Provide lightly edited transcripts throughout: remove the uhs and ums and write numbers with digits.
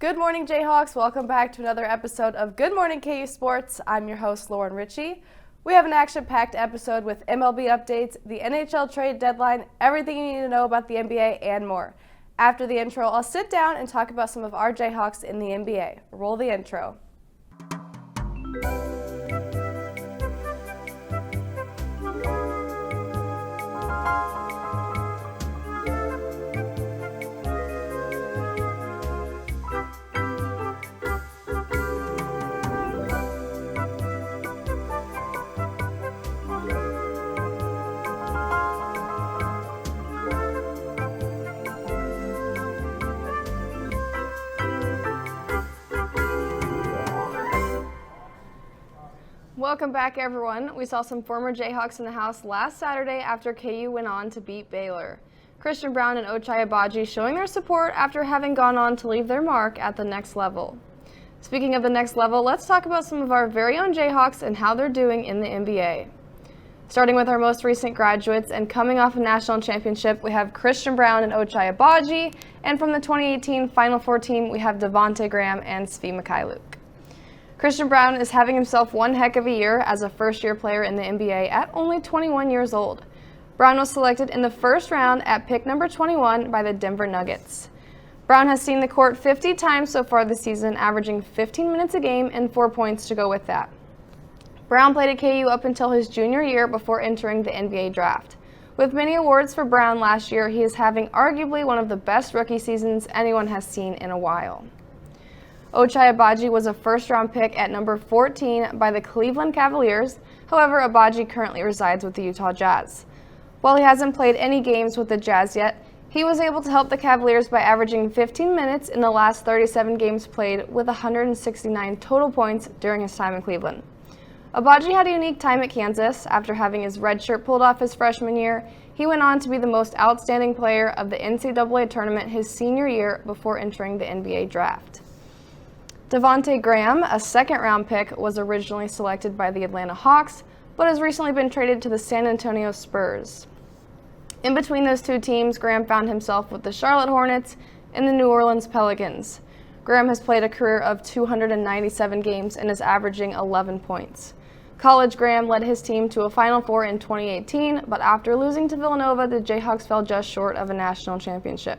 Good morning, Jayhawks. Welcome back to another episode of Good Morning KU Sports. I'm your host, Lauren Ritchie. We have an action-packed episode with MLB updates, the NHL trade deadline, everything you need to know about the NBA, and more. After the intro, I'll sit down and talk about some of our Jayhawks in the NBA. Roll the intro. Welcome back, everyone. We saw some former Jayhawks in the house last Saturday after KU went on to beat Baylor. Christian Brown and Ochai Agbaji showing their support after having gone on to leave their mark at the next level. Speaking of the next level, let's talk about some of our very own Jayhawks and how they're doing in the NBA. Starting with our most recent graduates and coming off a national championship, we have Christian Brown and Ochai Agbaji, and from the 2018 Final Four team, we have Devontae Graham and Svi Mikhailuk. Christian Brown is having himself one heck of a year as a first-year player in the NBA at only 21 years old. Brown was selected in the first round at pick number 21 by the Denver Nuggets. Brown has seen the court 50 times so far this season, averaging 15 minutes a game and 4 points to go with that. Brown played at KU up until his junior year before entering the NBA draft. With many awards for Brown last year, he is having arguably one of the best rookie seasons anyone has seen in a while. Ochai Agbaji was a first-round pick at number 14 by the Cleveland Cavaliers. However, Agbaji currently resides with the Utah Jazz. While he hasn't played any games with the Jazz yet, he was able to help the Cavaliers by averaging 15 minutes in the last 37 games played with 169 total points during his time in Cleveland. Agbaji had a unique time at Kansas. After having his red shirt pulled off his freshman year, he went on to be the most outstanding player of the NCAA tournament his senior year before entering the NBA draft. Devontae Graham, a second-round pick, was originally selected by the Atlanta Hawks, but has recently been traded to the San Antonio Spurs. In between those two teams, Graham found himself with the Charlotte Hornets and the New Orleans Pelicans. Graham has played a career of 297 games and is averaging 11 points. College Graham led his team to a Final Four in 2018, but after losing to Villanova, the Jayhawks fell just short of a national championship.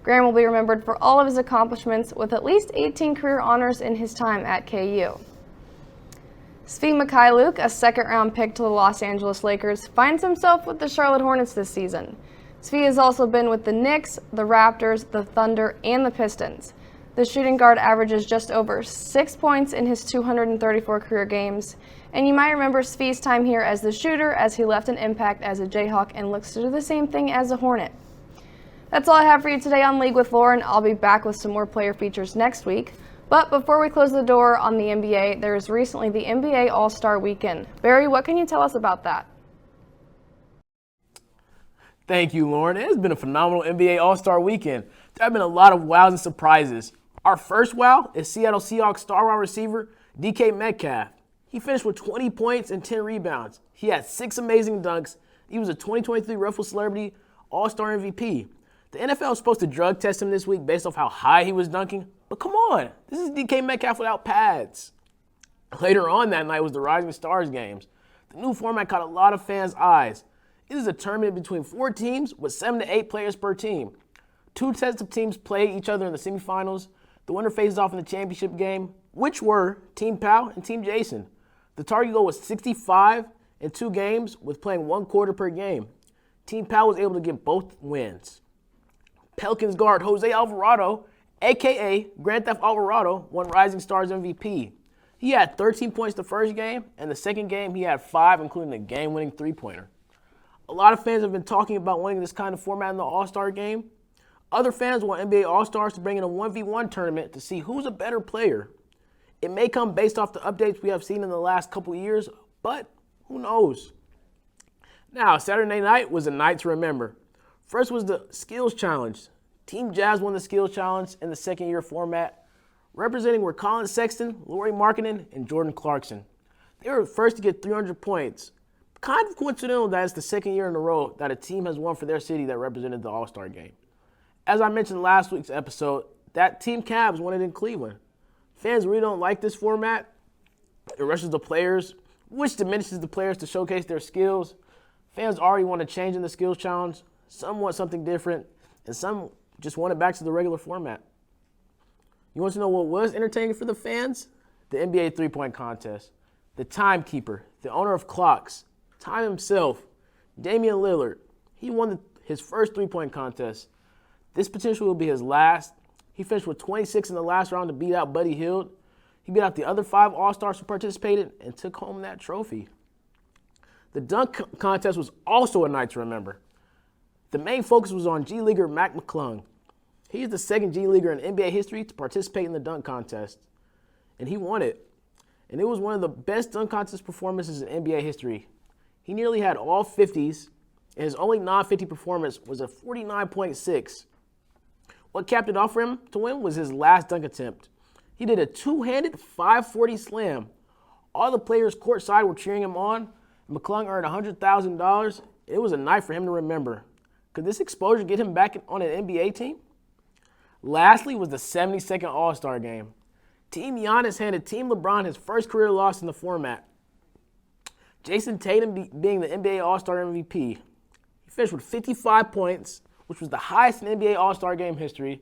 Graham will be remembered for all of his accomplishments with at least 18 career honors in his time at KU. Svi Mikhailuk, a second-round pick to the Los Angeles Lakers, finds himself with the Charlotte Hornets this season. Svi has also been with the Knicks, the Raptors, the Thunder, and the Pistons. The shooting guard averages just over 6 points in his 234 career games, and you might remember Svi's time here as the shooter as he left an impact as a Jayhawk and looks to do the same thing as a Hornet. That's all I have for you today on League with Lauren. I'll be back with some more player features next week. But before we close the door on the NBA, there was recently the NBA All-Star Weekend. Barry, what can you tell us about that? Thank you, Lauren. It has been a phenomenal NBA All-Star Weekend. There have been a lot of wows and surprises. Our first wow is Seattle Seahawks star wide receiver DK Metcalf. He finished with 20 points and 10 rebounds. He had 6 amazing dunks. He was a 2023 Ruffle Celebrity All-Star MVP. The NFL is supposed to drug test him this week based off how high he was dunking, but come on, this is DK Metcalf without pads. Later on that night was the Rising Stars games. The new format caught a lot of fans' eyes. It is a tournament between 4 teams with 7 to 8 players per team. 2 sets of teams play each other in the semifinals. The winner faces off in the championship game, which were Team Pal and Team Jason. The target goal was 65 in 2 games with playing 1 quarter per game. Team Pal was able to get both wins. Pelicans guard Jose Alvarado, a.k.a. Grand Theft Alvarado, won Rising Stars MVP. He had 13 points the first game, and the second game he had 5, including a game-winning three-pointer. A lot of fans have been talking about wanting this kind of format in the All-Star game. Other fans want NBA All-Stars to bring in a 1v1 tournament to see who's a better player. It may come based off the updates we have seen in the last couple of years, but who knows? Now, Saturday night was a night to remember. First was the Skills Challenge. Team Jazz won the Skills Challenge in the second-year format. Representing were Colin Sexton, Lauri Markkanen, and Jordan Clarkson. They were the first to get 300 points. Kind of coincidental that it's the second year in a row that a team has won for their city that represented the All-Star game. As I mentioned last week's episode, that Team Cavs wanted in Cleveland. Fans really don't like this format. It rushes the players, which diminishes the players to showcase their skills. Fans already want to change in the skills challenge. Some want something different, and some just want it back to the regular format. You want to know what was entertaining for the fans? The NBA three-point contest. The timekeeper, the owner of clocks, time himself, Damian Lillard. He won his first three-point contest. This potentially will be his last. He finished with 26 in the last round to beat out Buddy Hield. He beat out the other 5 All-Stars who participated and took home that trophy. The dunk contest was also a night to remember. The main focus was on G Leaguer Mac McClung. He is the second G Leaguer in NBA history to participate in the dunk contest, and he won it. And it was one of the best dunk contest performances in NBA history. He nearly had all 50s, and his only non-50 performance was a 49.6. What capped it off for him to win was his last dunk attempt. He did a two-handed 540 slam. All the players courtside were cheering him on. McClung earned $100,000. It was a night for him to remember. Could this exposure get him back on an NBA team? Lastly was the 72nd All-Star game. Team Giannis handed Team LeBron his first career loss in the format. Jason Tatum being the NBA All-Star MVP. He finished with 55 points, which was the highest in NBA All-Star game history.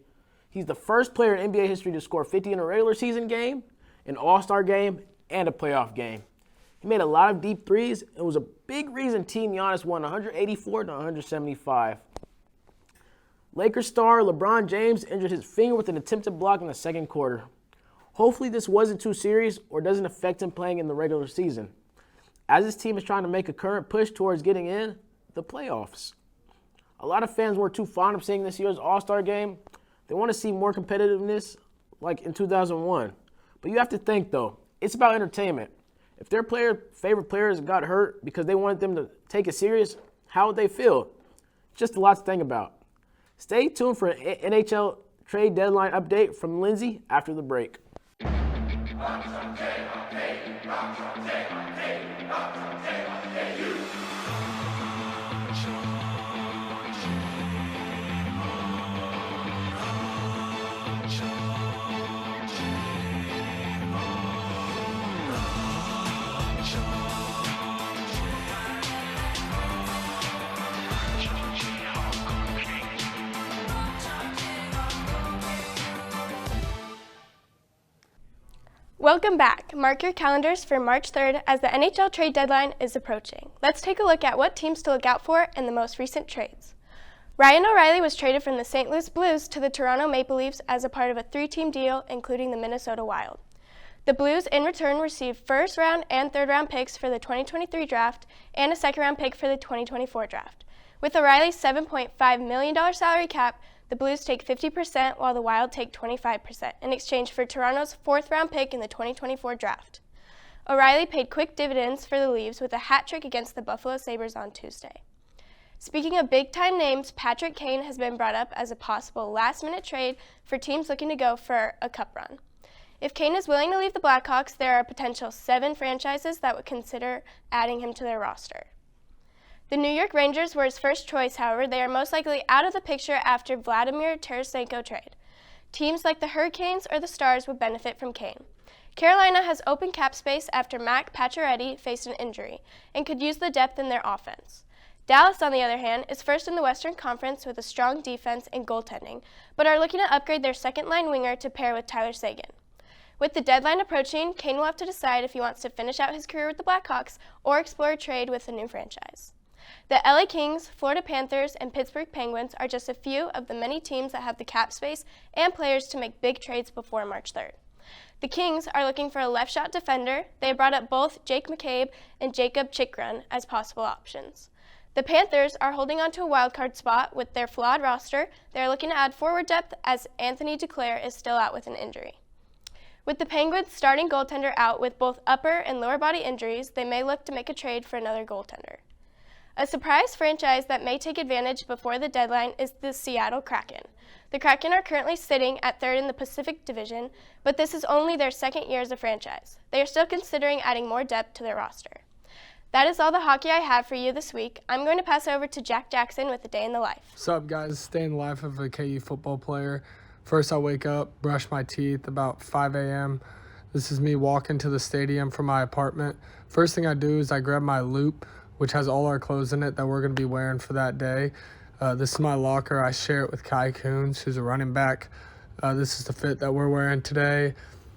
He's the first player in NBA history to score 50 in a regular season game, an All-Star game, and a playoff game. He made a lot of deep threes and was a big reason Team Giannis won 184 to 175. Lakers star LeBron James injured his finger with an attempted block in the second quarter. Hopefully this wasn't too serious or doesn't affect him playing in the regular season, as his team is trying to make a current push towards getting in the playoffs. A lot of fans weren't too fond of seeing this year's All-Star game. They want to see more competitiveness like in 2001. But you have to think, though, it's about entertainment. If their favorite players got hurt because they wanted them to take it serious, how would they feel? Just a lot to think about. Stay tuned for an NHL trade deadline update from Lindsay after the break. Welcome back. Mark your calendars for March 3rd as the NHL trade deadline is approaching. Let's take a look at what teams to look out for in the most recent trades. Ryan O'Reilly was traded from the St. Louis Blues to the Toronto Maple Leafs as a part of a 3-team deal, including the Minnesota Wild. The Blues in return received first-round and third-round picks for the 2023 draft and a second-round pick for the 2024 draft. With O'Reilly's $7.5 million salary cap, the Blues take 50% while the Wild take 25% in exchange for Toronto's fourth-round pick in the 2024 draft. O'Reilly paid quick dividends for the Leafs with a hat trick against the Buffalo Sabres on Tuesday. Speaking of big-time names, Patrick Kane has been brought up as a possible last-minute trade for teams looking to go for a cup run. If Kane is willing to leave the Blackhawks, there are a potential 7 franchises that would consider adding him to their roster. The New York Rangers were his first choice, however, they are most likely out of the picture after Vladimir Tarasenko trade. Teams like the Hurricanes or the Stars would benefit from Kane. Carolina has open cap space after Mac Pacioretty faced an injury and could use the depth in their offense. Dallas, on the other hand, is first in the Western Conference with a strong defense and goaltending, but are looking to upgrade their second-line winger to pair with Tyler Seguin. With the deadline approaching, Kane will have to decide if he wants to finish out his career with the Blackhawks or explore a trade with a new franchise. The LA Kings, Florida Panthers, and Pittsburgh Penguins are just a few of the many teams that have the cap space and players to make big trades before March 3rd. The Kings are looking for a left-shot defender. They brought up both Jake McCabe and Jacob Chikrin as possible options. The Panthers are holding on to a wildcard spot with their flawed roster. They are looking to add forward depth as Anthony Duclair is still out with an injury. With the Penguins starting goaltender out with both upper and lower body injuries, they may look to make a trade for another goaltender. A surprise franchise that may take advantage before the deadline is the Seattle Kraken. The Kraken are currently sitting at third in the Pacific Division, but this is only their second year as a franchise. They are still considering adding more depth to their roster. That is all the hockey I have for you this week. I'm going to pass over to Jack Jackson with a day in the life. What's up, guys? Day in the life of a KU football player. First, I wake up, brush my teeth about 5 a.m. This is me walking to the stadium from my apartment. First thing I do is I grab my loop, which has all our clothes in it that we're going to be wearing for that day. This is my locker. I share it with Kai Coons, who's a running back. This is the fit that we're wearing today.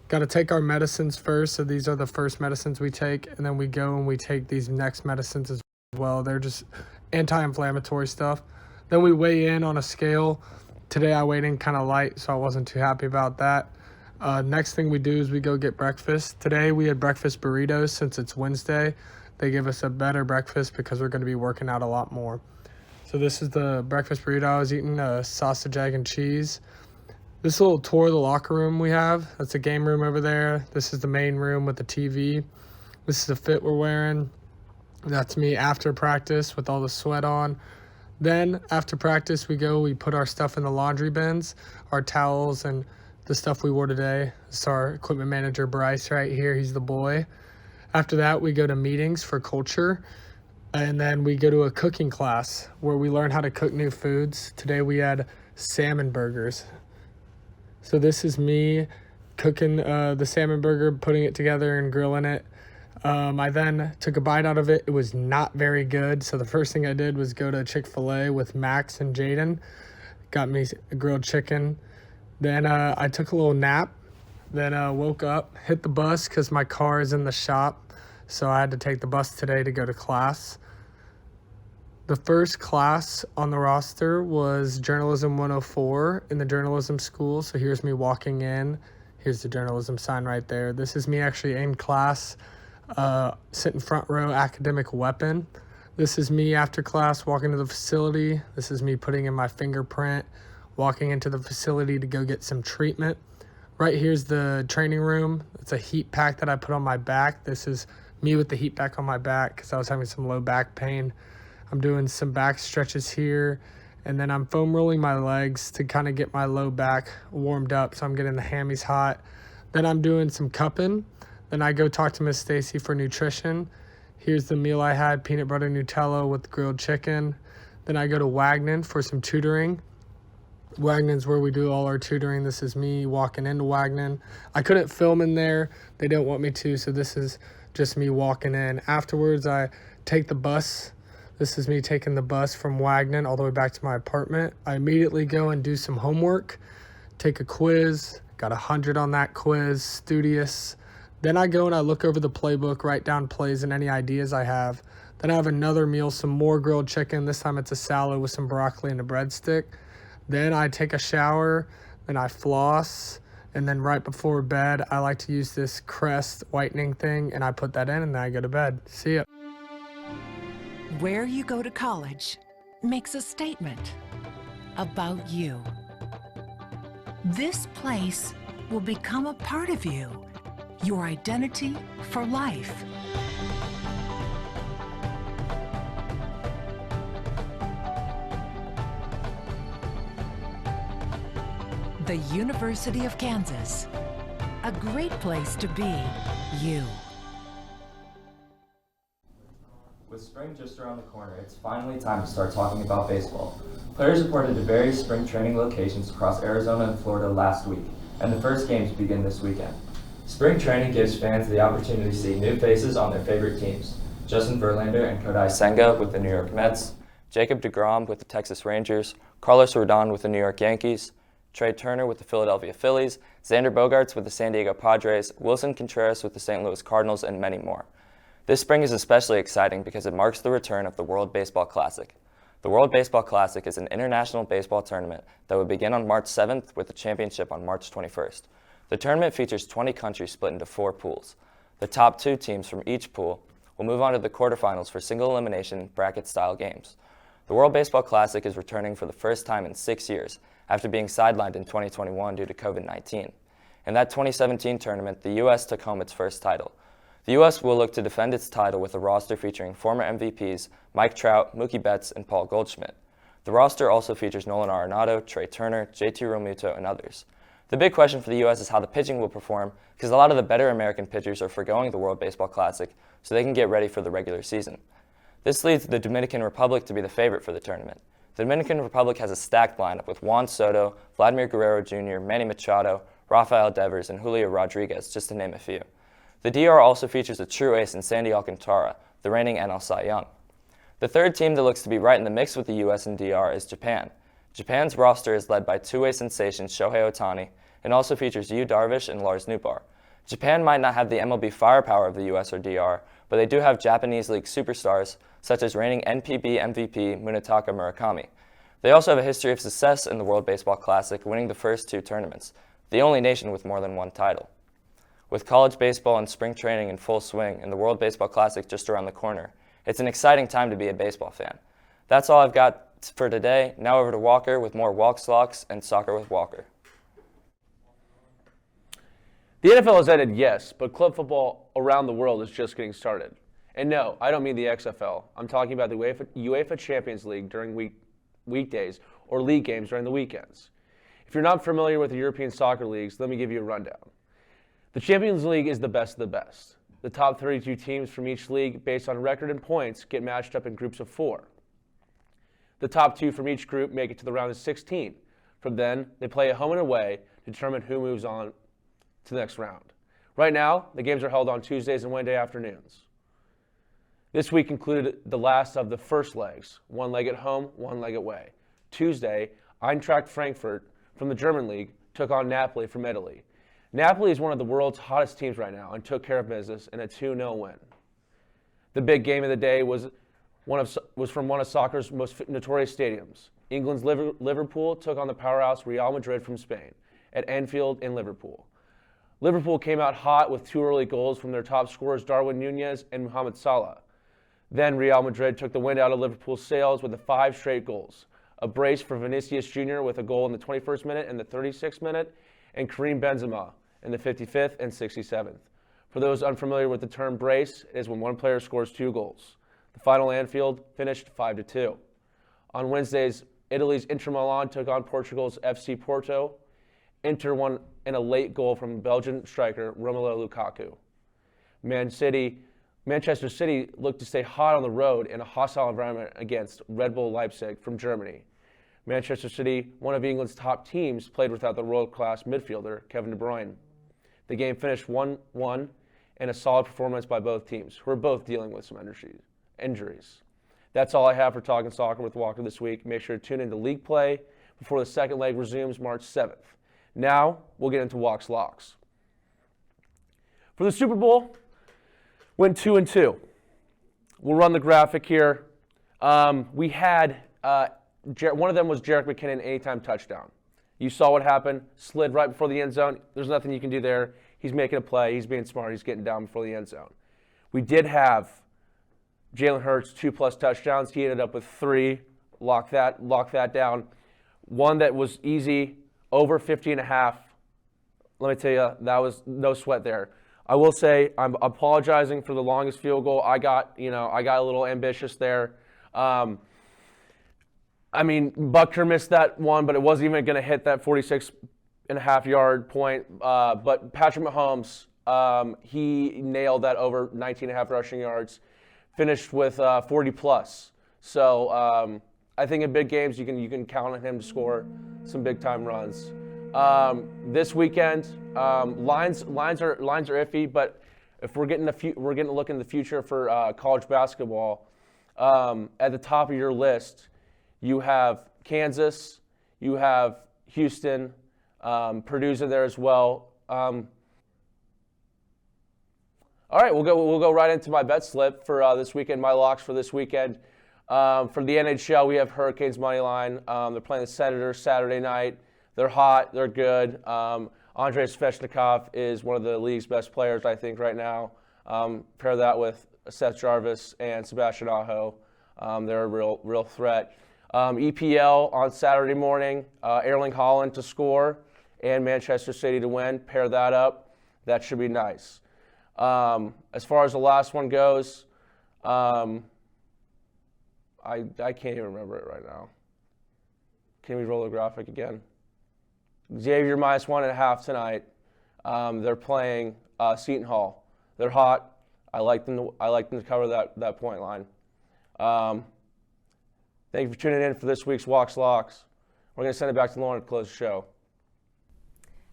Got to take our medicines first, so these are the first medicines we take, and then we go and we take these next medicines as well. They're just anti-inflammatory stuff. Then we weigh in on a scale. Today I weighed in kind of light, so I wasn't too happy about that. Next thing we do is we go get breakfast. Today we had breakfast burritos since it's Wednesday. They give us a better breakfast because we're going to be working out a lot more. So this is the breakfast burrito I was eating, sausage, egg, and cheese. This little tour of the locker room we have, that's a game room over there. This is the main room with the TV. This is the fit we're wearing. That's me after practice with all the sweat on. Then after practice we put our stuff in the laundry bins, our towels and the stuff we wore today. This is our equipment manager, Bryce, right here. He's the boy. After that, we go to meetings for culture. And then we go to a cooking class where we learn how to cook new foods. Today we had salmon burgers. So this is me cooking the salmon burger, putting it together and grilling it. I then took a bite out of it. It was not very good. So the first thing I did was go to Chick-fil-A with Max and Jaden. Got me a grilled chicken. Then I took a little nap. Then woke up, hit the bus because my car is in the shop. So I had to take the bus today to go to class. The first class on the roster was Journalism 104 in the journalism school. So here's me walking in. Here's the journalism sign right there. This is me actually in class, sitting front row, academic weapon. This is me after class walking to the facility. This is me putting in my fingerprint, walking into the facility to go get some treatment. Right here's the training room. It's a heat pack that I put on my back. This is me with the heat pack on my back because I was having some low back pain. I'm doing some back stretches here, and then I'm foam rolling my legs to kind of get my low back warmed up, so I'm getting the hammies hot. Then I'm doing some cupping. Then I go talk to Miss Stacy for nutrition. Here's the meal I had, peanut butter Nutella with grilled chicken. Then I go to Wagnon for some tutoring. Wagnon's where we do all our tutoring. This is me walking into Wagnon. I couldn't film in there. They didn't want me to, so this is just me walking in. Afterwards, I take the bus. This is me taking the bus from Wagnon all the way back to my apartment. I immediately go and do some homework, take a quiz, got 100 on that quiz, studious. Then I go and I look over the playbook, write down plays and any ideas I have. Then I have another meal, some more grilled chicken. This time it's a salad with some broccoli and a breadstick. Then I take a shower, then I floss, and then right before bed, I like to use this Crest whitening thing, and I put that in, and then I go to bed. See ya. Where you go to college makes a statement about you. This place will become a part of you, your identity for life. The University of Kansas, a great place to be you. With spring just around the corner, it's finally time to start talking about baseball. Players reported to various spring training locations across Arizona and Florida last week, and the first games begin this weekend. Spring training gives fans the opportunity to see new faces on their favorite teams. Justin Verlander and Kodai Senga with the New York Mets, Jacob deGrom with the Texas Rangers, Carlos Rodon with the New York Yankees, Trey Turner with the Philadelphia Phillies, Xander Bogaerts with the San Diego Padres, Wilson Contreras with the St. Louis Cardinals, and many more. This spring is especially exciting because it marks the return of the World Baseball Classic. The World Baseball Classic is an international baseball tournament that will begin on March 7th with the championship on March 21st. The tournament features 20 countries split into 4 pools. The top 2 teams from each pool will move on to the quarterfinals for single elimination bracket-style games. The World Baseball Classic is returning for the first time in 6 years after being sidelined in 2021 due to COVID-19. In that 2017 tournament, the U.S. took home its first title. The U.S. will look to defend its title with a roster featuring former MVPs Mike Trout, Mookie Betts, and Paul Goldschmidt. The roster also features Nolan Arenado, Trey Turner, JT Realmuto, and others. The big question for the U.S. is how the pitching will perform because a lot of the better American pitchers are forgoing the World Baseball Classic so they can get ready for the regular season. This leads the Dominican Republic to be the favorite for the tournament. the Dominican Republic has a stacked lineup with Juan Soto, Vladimir Guerrero Jr., Manny Machado, Rafael Devers, and Julio Rodriguez, just to name a few. The DR also features a true ace in Sandy Alcantara, the reigning NL Cy Young. The third team that looks to be right in the mix with the U.S. and DR is Japan. Japan's roster is led by two-way sensations Shohei Ohtani and also features Yu Darvish and Lars Nootbaar. Japan might not have the MLB firepower of the U.S. or DR, but they do have Japanese League superstars such as reigning NPB MVP Munetaka Murakami. They also have a history of success in the World Baseball Classic, winning the first two tournaments, the only nation with more than one title. With college baseball and spring training in full swing and the World Baseball Classic just around the corner, it's an exciting time to be a baseball fan. That's all I've got for today. Now over to Walker with more Walks, Locks, and Soccer with Walker. The NFL has ended, yes, but club football around the world is just getting started. And no, I don't mean the XFL. I'm talking about the UEFA Champions League during weekdays or league games during the weekends. If you're not familiar with the European soccer leagues, let me give you a rundown. The Champions League is the best of the best. The top 32 teams from each league, based on record and points, get matched up in groups of 4. The top 2 from each group make it to the round of 16. From then, they play a home and away to determine who moves on to the next round. Right now, the games are held on Tuesdays and Wednesday afternoons. This week included the last of the first legs, one leg at home, one leg away. Tuesday, Eintracht Frankfurt from the German league took on Napoli from Italy. Napoli is one of the world's hottest teams right now and took care of business in a 2-0 win. The big game of the day was from one of soccer's most notorious stadiums. England's Liverpool took on the powerhouse Real Madrid from Spain at Anfield in Liverpool. Liverpool came out hot with 2 early goals from their top scorers Darwin Núñez and Mohamed Salah. Then Real Madrid took the wind out of Liverpool's sails with 5 straight goals. A brace for Vinicius Jr. with a goal in the 21st minute and the 36th minute, and Karim Benzema in the 55th and 67th. For those unfamiliar with the term brace, it is when one player scores 2 goals. The final Anfield finished 5-2. On Wednesdays, Italy's Inter Milan took on Portugal's FC Porto. Inter won in a late goal from Belgian striker Romelu Lukaku. Manchester City looked to stay hot on the road in a hostile environment against Red Bull Leipzig from Germany. Manchester City, one of England's top teams, played without the world-class midfielder Kevin De Bruyne. The game finished 1-1 in a solid performance by both teams, who are both dealing with some injuries. That's all I have for Talking Soccer with Walker this week. Make sure to tune into league play before the second leg resumes March 7th. Now, we'll get into Walks Locks. For the Super Bowl, went 2-2. We'll run the graphic here. We had one of them was Jerick McKinnon anytime touchdown. You saw what happened. Slid right before the end zone. There's nothing you can do there. He's making a play. He's being smart. He's getting down before the end zone. We did have Jalen Hurts 2+ touchdowns. He ended up with 3. Lock that down. One that was easy, over 50.5. Let me tell you, that was no sweat there. I will say I'm apologizing for the longest field goal. I got a little ambitious there. Butker missed that one, but it wasn't even going to hit that 46.5-yard point. But Patrick Mahomes, he nailed that over 19.5 rushing yards, finished with 40+. So I think in big games you can count on him to score some big time runs. This weekend, lines are iffy, but if we're getting a look in the future for college basketball, at the top of your list, you have Kansas, you have Houston, Purdue's in there as well. All right, we'll go right into my bet slip for this weekend. My locks for this weekend. For the NHL, we have Hurricanes money line. They're playing the Senators Saturday night. They're hot. They're good. Andrei Svechnikov is one of the league's best players, I think, right now. Pair that with Seth Jarvis and Sebastian Aho. They're a real threat. EPL on Saturday morning, Erling Haaland to score and Manchester City to win. Pair that up. That should be nice. As far as the last one goes, I can't even remember it right now. Can we roll the graphic again? Xavier -1.5 tonight. They're playing Seton Hall. They're hot. I like them to cover that point line. Thank you for tuning in for this week's Walks Locks. We're going to send it back to Lauren to close the show.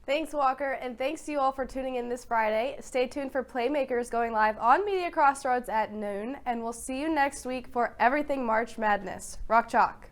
Thanks, Walker, and thanks to you all for tuning in this Friday. Stay tuned for Playmakers going live on Media Crossroads at noon, and we'll see you next week for Everything March Madness. Rock Chalk.